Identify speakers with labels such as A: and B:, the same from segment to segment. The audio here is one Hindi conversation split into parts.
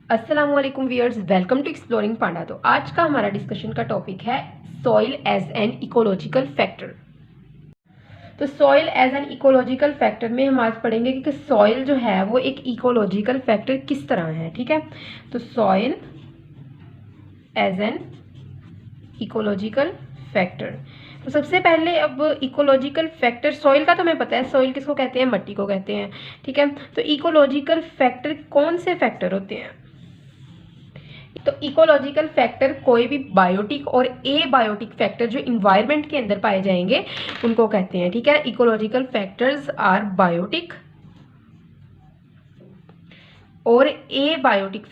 A: अस्सलाम वालेकुम viewers, welcome to exploring Panda. तो आज का हमारा डिस्कशन का टॉपिक है soil as an ecological factor. तो soil as an ecological factor में हम आज पढ़ेंगे कि सॉइल जो है वो एक इकोलॉजिकल फैक्टर किस तरह है। ठीक है, तो soil as an ecological factor. तो सबसे पहले अब इकोलॉजिकल फैक्टर सॉइल का तो हमें पता है, सॉइल किसको कहते हैं, मट्टी को कहते हैं। ठीक है, तो इकोलॉजिकल फैक्टर कौन से फैक्टर होते हैं? तो इकोलॉजिकल फैक्टर कोई भी बायोटिक और एबायोटिक फैक्टर जो इन्वायरमेंट के अंदर पाए जाएंगे उनको कहते हैं। ठीक है, इकोलॉजिकल फैक्टर्स आर बायोटिक और abiotic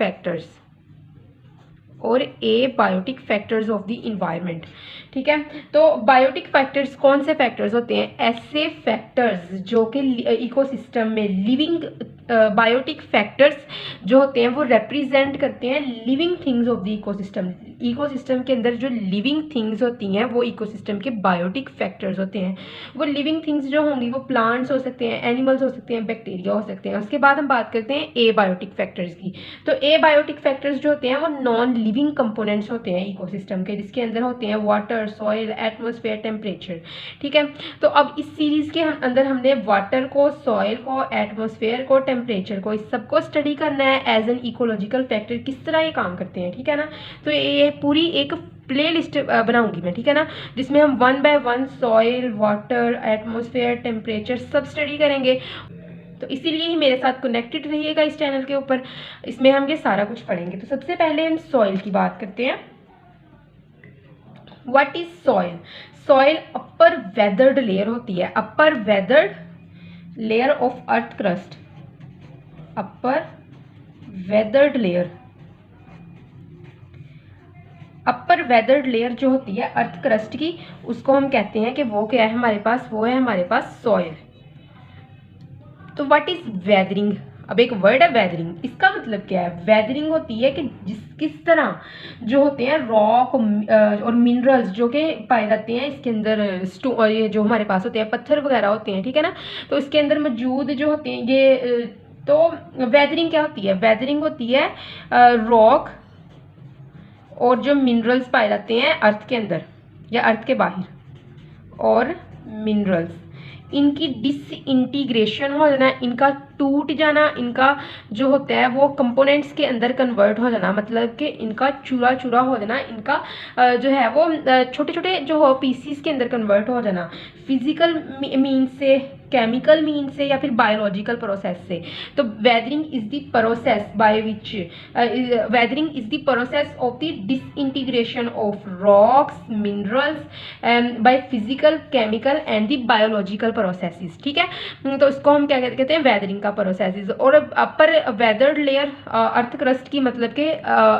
A: factors of the environment. ठीक है, तो बायोटिक फैक्टर्स कौन से फैक्टर्स होते हैं? ऐसे फैक्टर्स जो कि इकोसिस्टम में लिविंग बायोटिक फैक्टर्स जो होते हैं वो रिप्रेजेंट करते हैं living things of the ecosystem. Ecosystem के अंदर जो लिविंग थिंग्स होती हैं वो इकोसिस्टम के बायोटिक फैक्टर्स होते हैं। वो लिविंग थिंग्स जो होंगी वो प्लांट्स हो सकते हैं, एनिमल्स हो सकते हैं, बैक्टीरिया हो सकते हैं। उसके बाद हम बात करते हैं एबायोटिक फैक्टर्स की। तो एबायोटिक फैक्टर्स जो होते हैं वो नॉन लिविंग कंपोनेंट्स होते हैं इकोसिस्टम के, जिसके अंदर होते हैं वाटर, सॉइल, एटमॉस्फेयर, टेम्परेचर। ठीक है, तो अब इस सीरीज के अंदर हमने वाटर को, सॉइल को, एटमॉस्फेयर को, टेम्परेचर को, इस सबको स्टडी करना है एज एन इकोलॉजिकल फैक्टर, किस तरह ये काम करते हैं। ठीक है ना, तो ये पूरी एक प्ले लिस्ट बनाऊंगी मैं। ठीक है ना, जिसमें हम one by one soil, water, atmosphere, temperature सब स्टडी करेंगे। तो इसीलिए ही मेरे साथ कनेक्टेड रहिएगा इस चैनल के ऊपर, इसमें हम ये सारा कुछ पढ़ेंगे। तो सबसे पहले हम सॉइल की बात करते हैं। What is soil? Soil upper weathered layer होती है, upper weathered layer of earth crust. Upper weathered layer, upper weathered layer जो होती है अर्थ क्रस्ट की, उसको हम कहते हैं कि वो क्या है हमारे पास, वो है हमारे पास सॉइल। तो व्हाट इज वेदरिंग? अब एक वर्ड है वेदरिंग, इसका मतलब क्या है? वेदरिंग होती है कि किस तरह जो होते हैं रॉक और मिनरल्स जो कि पाए जाते हैं इसके अंदर, ये जो हमारे पास होते हैं पत्थर वगैरह होते हैं। ठीक है ना, तो इसके अंदर मौजूद जो होते हैं ये, तो वेदरिंग क्या होती है? वेदरिंग होती है रॉक और जो मिनरल्स पाए जाते हैं अर्थ के अंदर या अर्थ के बाहर, और मिनरल्स इनकी डिसइंटीग्रेशन हो जाना, इनका टूट जाना, इनका जो होता है वो कंपोनेंट्स के अंदर कन्वर्ट हो जाना, मतलब कि इनका चूरा चूरा हो जाना, इनका जो है वो छोटे छोटे जो हो पीसीस के अंदर कन्वर्ट हो जाना, फिजिकल मीन से, केमिकल मीन से, या फिर बायोलॉजिकल प्रोसेस से। तो weathering is the process by which weathering is the process of the disintegration of rocks, minerals by physical, chemical and the biological processes. ठीक है, तो इसको हम क्या कहते हैं? वेदरिंग का प्रोसेसेस। और अपर वेदर्ड लेयर अर्थ क्रस्ट की मतलब कि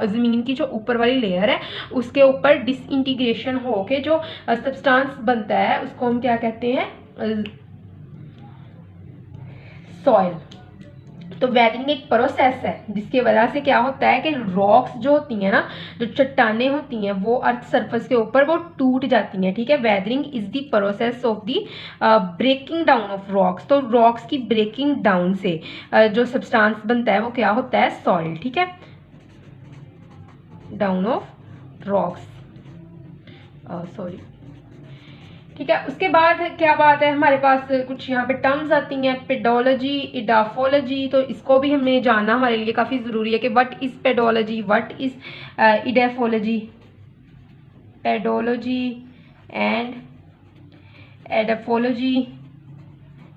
A: जमीन की जो ऊपर वाली लेयर है उसके ऊपर डिसइंटीग्रेशन होके जो सब्सटेंस बनता है उसको हम क्या कहते हैं? सॉइल। तो वेदरिंग एक प्रोसेस है जिसकी वजह से क्या होता है कि रॉक्स जो होती हैं ना, जो चट्टानें होती हैं वो अर्थ सरफेस के ऊपर वो टूट जाती हैं। ठीक है, weathering is the process of the breaking down of rocks. तो रॉक्स की ब्रेकिंग डाउन से जो सब्सटेंस बनता है वो क्या होता है? सॉइल। ठीक है, डाउन ऑफ रॉक्स, सॉरी। ठीक है, उसके बाद क्या बात है हमारे पास, कुछ यहाँ पे टर्म्स आती हैं, पेडोलॉजी, इडाफोलॉजी। तो इसको भी हमें जानना हमारे लिए काफ़ी ज़रूरी है कि what is pedology, what is edaphology. Pedology and edaphology,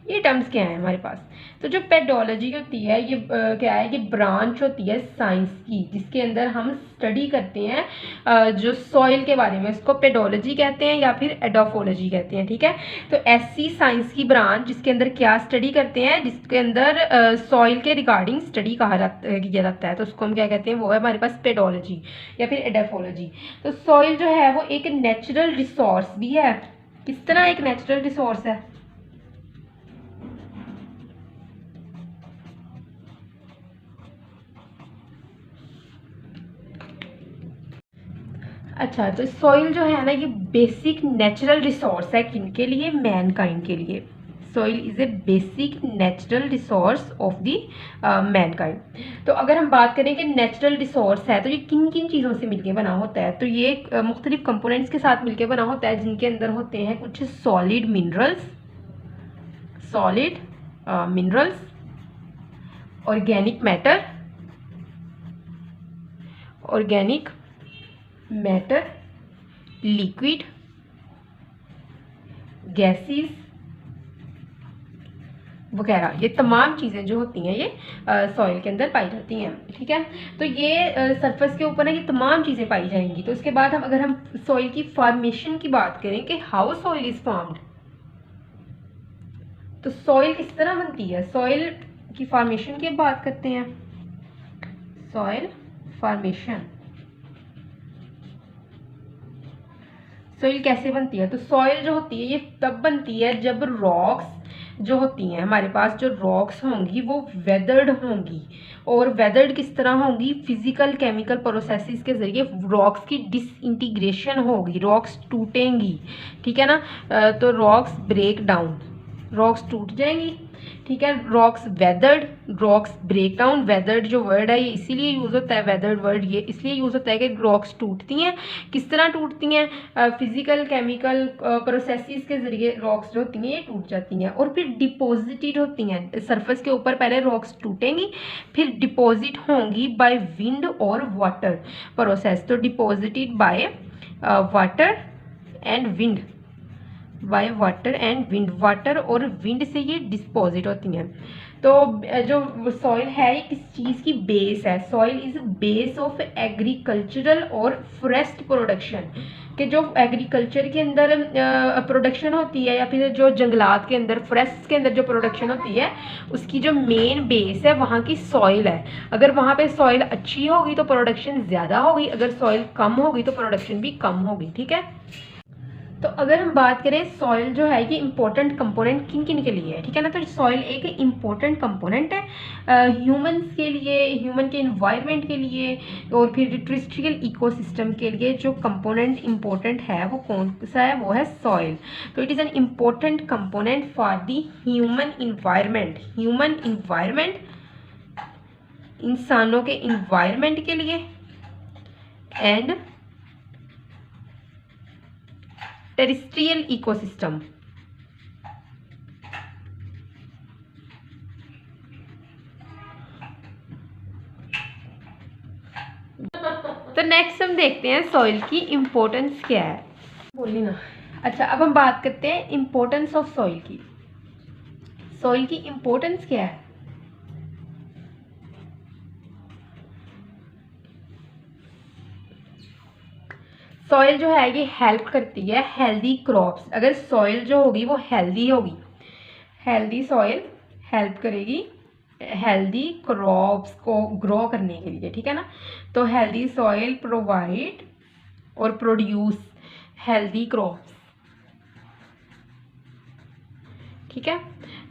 A: ये टर्म्स क्या है हमारे पास? तो जो पेडोलॉजी होती है ये क्या है? ये ब्रांच होती है साइंस की जिसके अंदर हम स्टडी करते हैं जो सॉइल के बारे में, इसको पेडोलॉजी कहते हैं या फिर एडोफोलॉजी कहते हैं। ठीक है, तो ऐसी साइंस की ब्रांच जिसके अंदर क्या स्टडी करते हैं, जिसके अंदर सॉइल के रिगार्डिंग स्टडी किया जाता है, तो उसको हम क्या कहते हैं? वो है हमारे पास पेडोलॉजी या फिर एडोफोलॉजी। तो सॉइल जो है वो एक नेचुरल रिसोर्स भी है। किस तरह एक नेचुरल रिसोर्स है? अच्छा, तो सॉइल जो है ना ये बेसिक नेचुरल रिसोर्स है किनके लिए? मैनकाइंड के लिए। Soil is a basic natural resource of the Mankind. तो अगर हम बात करें कि नेचुरल रिसोर्स है तो ये किन किन चीज़ों से मिलके बना होता है, तो ये मुख्तलिफ कंपोनेंट्स के साथ मिलके बना होता है, जिनके अंदर होते हैं कुछ solid minerals, organic matter, liquid, gases वगैरह, ये तमाम चीज़ें जो होती हैं ये सॉइल के अंदर पाई जाती हैं। ठीक है, तो ये सरफेस के ऊपर ना ये तमाम चीज़ें पाई जाएंगी। तो उसके बाद अगर हम सॉइल की फॉर्मेशन की बात करें कि हाउ सॉइल इज फॉर्म्ड, तो सॉइल किस तरह बनती है, सॉइल की फॉर्मेशन की बात करते हैं। सॉइल फॉर्मेशन, सॉइल कैसे बनती है, तो सॉइल जो होती है ये तब बनती है जब रॉक्स जो होती हैं हमारे पास, जो रॉक्स होंगी वो वेदर्ड होंगी। और वेदर्ड किस तरह होंगी, फिजिकल केमिकल प्रोसेसेस के जरिए रॉक्स की डिसइंटीग्रेशन होगी, रॉक्स टूटेंगी। ठीक है ना, तो रॉक्स ब्रेक डाउन, रॉक्स टूट जाएंगी। ठीक है, rocks weathered, rocks break down. Weathered जो वर्ड है ये इसीलिए यूज़ होता है, वेदर्ड वर्ड ये इसलिए यूज़ होता है कि रॉक्स टूटती हैं। किस तरह टूटती हैं, फिजिकल केमिकल प्रोसेसेस के जरिए रॉक्स जो होती हैं ये टूट जाती हैं और फिर डिपॉजिटेड होती हैं सरफेस के ऊपर। पहले रॉक्स टूटेंगी फिर डिपॉजिट होंगी बाय विंड और वाटर प्रोसेस। तो deposited by water and wind, by water and wind, water और विंड से ये डिस्पोजिट होती हैं। तो जो सॉइल है ये किस चीज़ की बेस है, soil is base of agricultural और फॉरेस्ट प्रोडक्शन, कि जो एग्रीकल्चर के अंदर प्रोडक्शन होती है या फिर जो जंगलात के अंदर, फॉरेस्ट के अंदर जो प्रोडक्शन होती है उसकी जो मेन बेस है वहाँ की सॉइल है। अगर वहाँ पे सॉइल अच्छी होगी तो प्रोडक्शन ज़्यादा होगी, अगर सॉइल कम होगी तो प्रोडक्शन भी कम होगी। ठीक है, तो अगर हम बात करें सॉइल जो है ये इंपॉर्टेंट कंपोनेंट किन किन के लिए है। ठीक है ना, तो सॉइल एक इंपॉर्टेंट कंपोनेंट है ह्यूमंस के लिए, ह्यूमन के इन्वायरमेंट के लिए और फिर टेरेस्ट्रियल इकोसिस्टम के लिए जो कंपोनेंट इंपॉर्टेंट है वो कौन सा है, वो है सॉइल। तो it is an important component for the human environment, human environment इंसानों के इन्वायरमेंट के लिए एंड टेरेस्ट्रियल इकोसिस्टम। तो नेक्स्ट हम देखते हैं सॉइल की इम्पोर्टेंस क्या है, बोली ना। अच्छा, अब हम बात करते हैं इम्पोर्टेंस ऑफ सॉइल की। सॉइल की इम्पोर्टेंस क्या है, सॉइल जो है ये हेल्प करती है हेल्दी क्रॉप्स। अगर सॉइल जो होगी वो हेल्दी होगी, हेल्दी सॉइल हेल्प करेगी हेल्दी क्रॉप्स को ग्रो करने के लिए। ठीक है ना, तो हेल्दी सॉइल प्रोवाइड और प्रोड्यूस हेल्दी क्रॉप्स। ठीक है,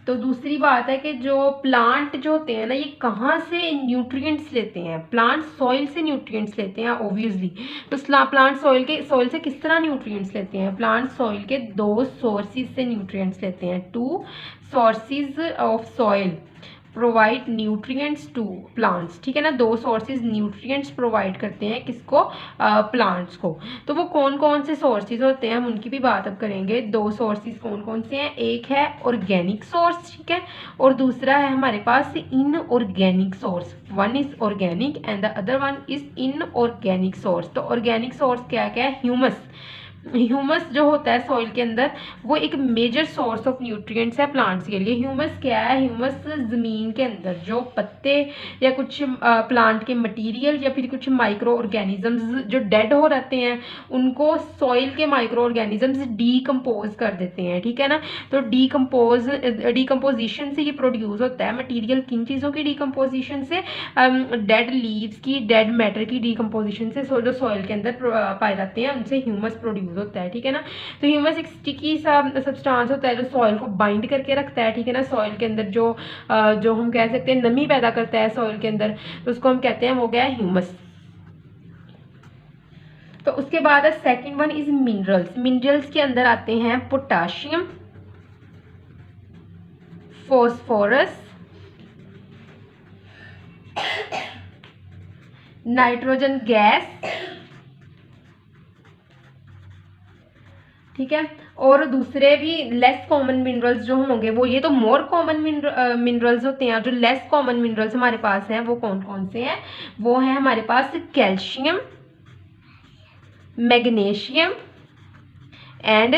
A: तो दूसरी बात है कि जो प्लांट जो होते हैं ना ये कहाँ से न्यूट्रिएंट्स लेते हैं, प्लांट सॉइल से न्यूट्रिएंट्स लेते हैं ऑब्वियसली। तो प्लांट सॉइल से किस तरह न्यूट्रिएंट्स लेते हैं, प्लांट सॉइल के दो सोर्सेज से न्यूट्रिएंट्स लेते हैं। Two sources of soil provide nutrients to plants. ठीक है ना, दो सोर्सेज न्यूट्रिएंट्स प्रोवाइड करते हैं किसको, प्लांट्स को। तो वो कौन कौन से सोर्सेज होते हैं हम उनकी भी बात अब करेंगे। दो सोर्सेज कौन कौन से हैं, एक है ऑर्गेनिक सोर्स, ठीक है, और दूसरा है हमारे पास inorganic source. One is organic and the other one is inorganic source. तो ऑर्गेनिक सोर्स क्या क्या है, ह्यूमस। ह्यूमस जो होता है सॉइल के अंदर वो एक मेजर सोर्स ऑफ न्यूट्रिएंट्स है प्लांट्स के लिए। ह्यूमस क्या है, ह्यूमस ज़मीन के अंदर जो पत्ते या कुछ प्लांट के मटेरियल या फिर कुछ माइक्रो ऑर्गेनिजम्स जो डेड हो जाते हैं उनको सॉइल के माइक्रो ऑर्गेनिजम्स डीकम्पोज कर देते हैं। ठीक है ना, तो डीकम्पोजिशन से ये प्रोड्यूस होता है मटीरियल। किन चीज़ों की डीकम्पोजिशन से, डेड लीव्स की, डेड मैटर की डीकम्पोजिशन से जो सॉइल के अंदर पाए जाते हैं उनसे ह्यूमस प्रोड्यूस होता है। ठीक है ना, तो ह्यूमस एक स्टिकी सा सब्सटेंस होता है जो सॉइल को बाइंड करके रखता है। ठीक है ना, सॉइल के अंदर जो हम कह सकते हैं नमी पैदा करता है सॉइल के अंदर, तो उसको हम कहते हैं वो गया ह्यूमस। तो उसके बाद है second one is minerals. Minerals के अंदर आते हैं पोटाशियम, फॉस्फोरस, नाइट्रोजन गैस, ठीक है। और दूसरे भी लेस कॉमन मिनरल्स जो होंगे वो, ये तो मोर कॉमन मिनरल्स होते हैं। जो लेस कॉमन मिनरल्स हमारे पास हैं वो कौन कौन से हैं? वो है हमारे पास कैल्शियम, मैग्नीशियम एंड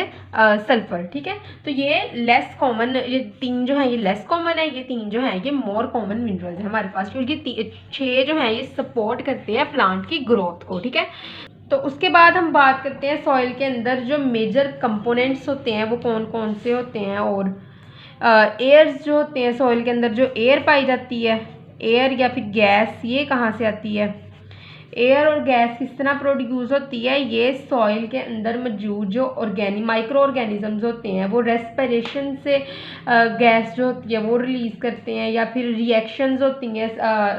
A: सल्फर, ठीक है। तो ये लेस कॉमन, ये तीन जो है ये लेस कॉमन है, ये तीन जो है ये मोर कॉमन मिनरल्स है हमारे पास, क्योंकि 6 जो है ये सपोर्ट करते हैं प्लांट की ग्रोथ को, ठीक है। तो उसके बाद हम बात करते हैं सॉइल के अंदर जो मेजर कंपोनेंट्स होते हैं वो कौन कौन से होते हैं। और एयर्स जो होते हैं सॉइल के अंदर, जो एयर पाई जाती है, एयर या फिर गैस, ये कहाँ से आती है? एयर और गैस किस तरह प्रोड्यूस होती है? ये सॉइल के अंदर मौजूद जो माइक्रो ऑर्गेनिजम्स होते हैं वो रेस्पिरेशन से गैस जो होती है वो रिलीज करते हैं, या फिर रिएक्शंस होती हैं,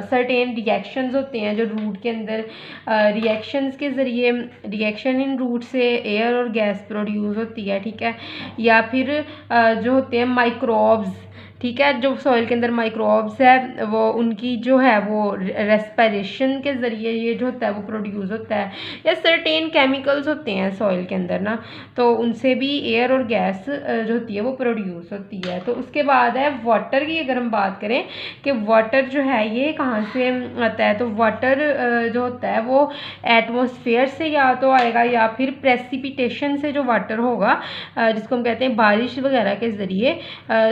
A: सर्टेन रिएक्शंस होते हैं जो रूट के अंदर, रिएक्शंस के ज़रिए, रिएक्शन इन रूट से एयर और गैस प्रोड्यूस होती है, ठीक है। या फिर जो होते हैं माइक्रोब्स, ठीक है, जो सॉइल के अंदर माइक्रोब्स है वो उनकी जो है वो रेस्पिरेशन के ज़रिए ये जो होता है वो प्रोड्यूस होता है। या सर्टेन केमिकल्स होते हैं सॉइल के अंदर ना, तो उनसे भी एयर और गैस जो होती है वो प्रोड्यूस होती है। तो उसके बाद है वाटर की, अगर हम बात करें कि वाटर जो है ये कहाँ से आता है, तो वाटर जो होता है वो एटमॉस्फेयर से या तो आएगा या फिर प्रेसिपिटेशन से जो वाटर होगा, जिसको हम कहते हैं बारिश वगैरह के ज़रिए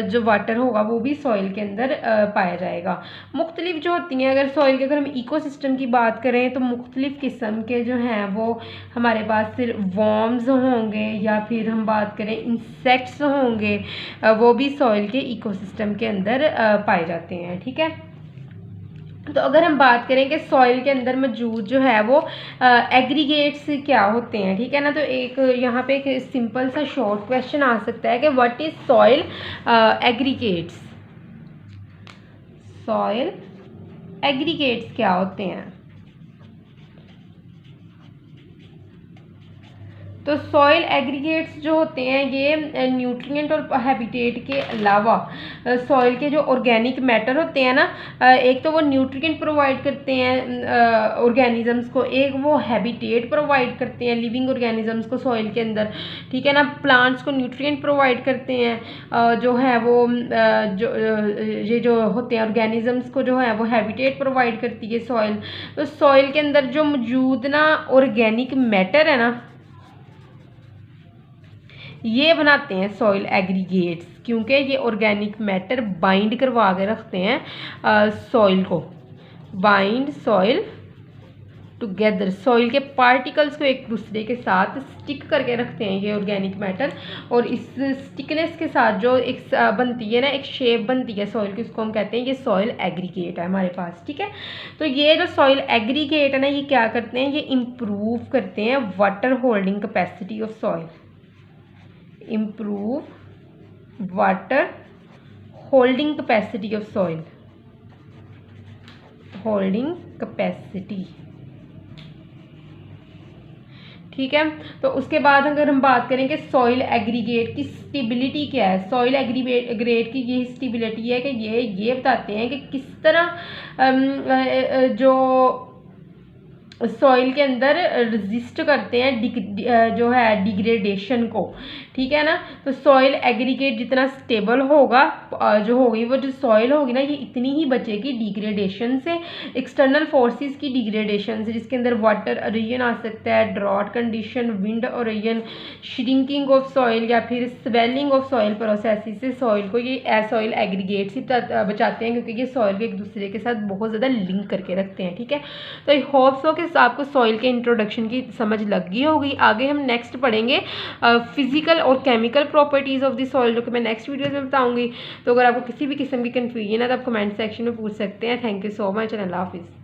A: जो वाटर होगा वो भी सॉइल के अंदर पाया जाएगा। मुख्तलिफ जो होती हैं, अगर सॉइल के अगर हम इकोसिस्टम की बात करें तो मुख्तलिफ किस्म के जो हैं वो हमारे पास फिर वॉर्म्स होंगे, या फिर हम बात करें इंसेक्ट्स होंगे, वो भी सॉइल के इकोसिस्टम के अंदर पाए जाते हैं, ठीक है। तो अगर हम बात करें कि सॉइल के अंदर मौजूद जो है वो एग्रीगेट्स क्या होते हैं, ठीक है ना। तो एक यहाँ पे एक सिंपल सा शॉर्ट क्वेश्चन आ सकता है कि what is soil aggregates. Soil aggregates क्या होते हैं? तो सॉइल एग्रीगेट्स जो होते हैं ये न्यूट्रिएंट और हैबिटेट के अलावा सॉइल के जो ऑर्गेनिक मैटर होते हैं ना, एक तो वो न्यूट्रिएंट प्रोवाइड करते हैं ऑर्गेनिजम्स को, एक वो हैबिटेट प्रोवाइड करते हैं लिविंग ऑर्गेनिजम्स को सॉइल के अंदर, ठीक है ना। प्लांट्स को न्यूट्रिएंट प्रोवाइड करते हैं जो है वो जो ये जो होते हैं ऑर्गेनिजम्स को जो है वो हैबिटेट प्रोवाइड करती है सॉइल। तो सॉइल के अंदर जो मौजूद ना ऑर्गेनिक मैटर है ना, ये बनाते हैं सॉइल एग्रीगेट्स, क्योंकि ये ऑर्गेनिक मैटर बाइंड करवा के रखते हैं सॉइल को, बाइंड सॉइल टुगेदर, सॉइल के पार्टिकल्स को एक दूसरे के साथ स्टिक करके रखते हैं ये ऑर्गेनिक मैटर। और इस स्टिकनेस के साथ जो एक बनती है ना, एक शेप बनती है सॉइल की, उसको हम कहते हैं ये सॉइल एग्रीगेट है हमारे पास, ठीक है। तो ये जो सॉइल एग्रीगेट है ना, ये क्या करते हैं? ये इम्प्रूव करते हैं water holding capacity of soil, improve water holding capacity of soil, holding capacity, ठीक है। तो उसके बाद अगर हम बात करें कि सॉइल एग्रीगेट की स्टेबिलिटी क्या है, सॉइल एग्रीगेट की ये स्टेबिलिटी है कि ये बताते हैं कि किस तरह जो सॉइल के अंदर रेजिस्ट करते हैं जो है डिग्रेडेशन को, ठीक है ना। तो सॉइल एग्रीगेट जितना स्टेबल होगा जो होगी वो जो सॉइल होगी ना, ये इतनी ही बचेगी डिग्रेडेशन से, एक्सटर्नल फोर्सेस की डिग्रेडेशन से, जिसके अंदर वाटर अरेजन आ सकता है, drought condition, wind erosion, shrinking of soil या फिर स्वेलिंग ऑफ सॉइल प्रोसेस से सॉइल को ये सॉइल एग्रीगेट्स ही बचाते हैं, क्योंकि ये सॉइल को एक दूसरे के साथ बहुत ज़्यादा लिंक करके रखते हैं, ठीक है। तो आई होप सो कि आपको सॉइल के इंट्रोडक्शन की समझ लग गई होगी। आगे हम नेक्स्ट पढ़ेंगे फिजिकल और chemical properties of the soil, जो कि मैं नेक्स्ट वीडियो में बताऊंगी। तो अगर आपको किसी भी किस्म की कन्फ्यूजन है तो आप कमेंट सेक्शन में पूछ सकते हैं। Thank you so much and अल्लाह हाफिज़।